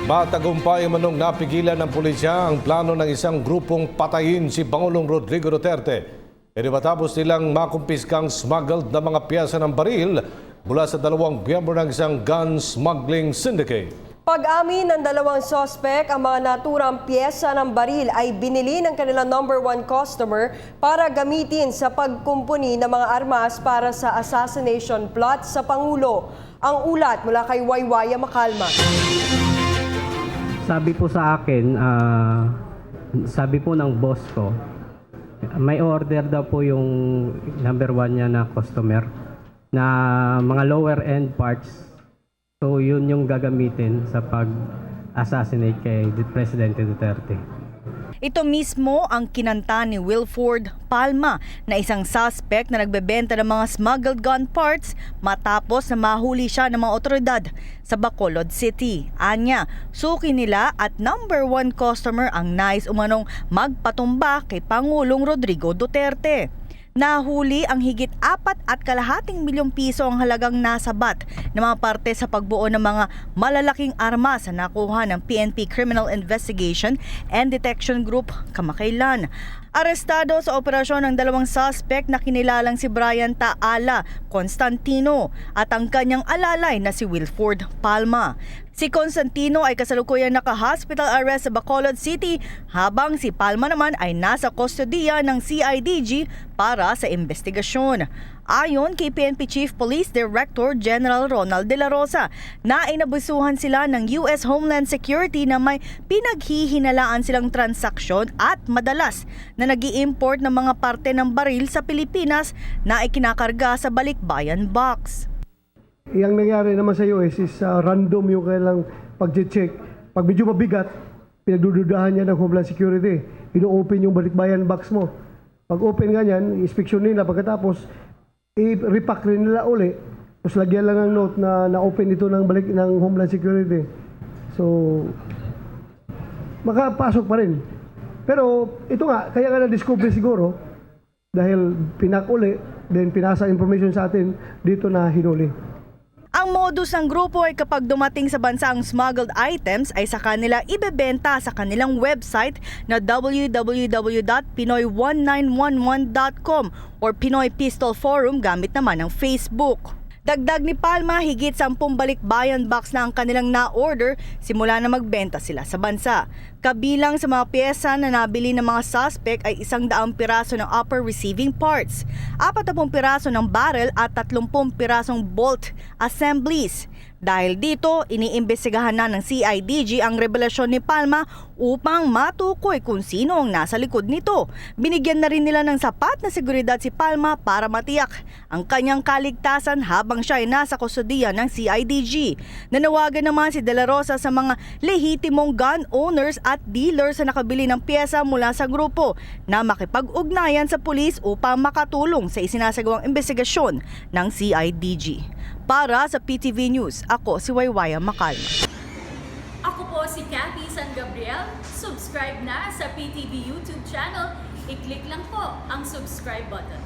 Matagumpay manong napigilan ng pulisya ang plano ng isang grupong patayin si Pangulong Rodrigo Duterte. Ito matapos nilang makumpiskang smuggled na mga piyesa ng baril mula sa dalawang miyembro ng isang gun smuggling syndicate. Pag-amin ng dalawang sospek, ang mga naturang piyesa ng baril ay binili ng kanilang #1 customer para gamitin sa pagkumpuni ng mga armas para sa assassination plot sa Pangulo. Ang ulat mula kay Waywaya Macalma. Sabi po sa akin, sabi po ng boss ko, may order daw po yung #1 niya na customer na mga lower end parts. So yun yung gagamitin sa pag-assassinate kay Presidente Duterte. Ito mismo ang kinanta ni Wilford Palma na isang suspect na nagbebenta ng mga smuggled gun parts matapos na mahuli siya ng mga otoridad sa Bacolod City. Anya, suki nila at #1 customer ang nais umanong magpatumba kay Pangulong Rodrigo Duterte. Nahuli ang higit 4.5 milyong piso ang halagang nasabat ng mga parte sa pagbuo ng mga malalaking armas na nakuha ng PNP Criminal Investigation and Detection Group kamakailan. Arestado sa operasyon ng dalawang suspect na kinilalang si Brian Taala Constantino at ang kanyang alalay na si Wilford Palma. Si Constantino ay kasalukuyang naka-hospital arrest sa Bacolod City habang si Palma naman ay nasa kustodiya ng CIDG para sa investigasyon. Ayon kay PNP Chief Police Director General Ronald De La Rosa, na inabusuhan sila ng US Homeland Security na may pinaghihinalaan silang transaksyon at madalas na nag-i-import ng mga parte ng baril sa Pilipinas na ikinakarga sa balikbayan box. Yang nangyari naman sa US is random yung kailang pag-check. Pag medyo mabigat, pinagdududahan niya ng Homeland Security. Ino-open yung balikbayan box mo. Pag open ganyan, inspeksyon nila pagkatapos, i-repack rin nila uli. Tapos lagyan lang ng note na na-open ito ng Homeland Security. So, makapasok pa rin. Pero ito nga, kaya nga na-discover siguro dahil pinak uli, then pinasa information sa atin, dito na hinuli. Ang modus ng grupo ay kapag dumating sa bansa ang smuggled items ay sa kanila ibebenta sa kanilang website na www.pinoy1911.com or Pinoy Pistol Forum gamit naman ng Facebook. Dagdag ni Palma, higit 10 balikbayan box na ang kanilang na-order simula na magbenta sila sa bansa. Kabilang sa mga piyesa na nabili ng mga suspect ay 100 piraso ng upper receiving parts, 40 piraso ng barrel at 30 pirasong bolt assemblies. Dahil dito, iniimbestigahan na ng CIDG ang revelasyon ni Palma upang matukoy kung sino ang nasa likod nito. Binigyan na rin nila ng sapat na seguridad si Palma para matiyak ang kanyang kaligtasan habang siya ay nasa kustodiya ng CIDG. Nanawagan naman si De La Rosa sa mga lehitimong gun owners at dealers na nakabili ng piyesa mula sa grupo na makipag-ugnayan sa pulis upang makatulong sa isinasagawang investigasyon ng CIDG. Para sa PTV News, ako si Waywaya Macalma. Ako po si Cathy San Gabriel. Subscribe na sa PTV YouTube channel. I-click lang po ang subscribe button.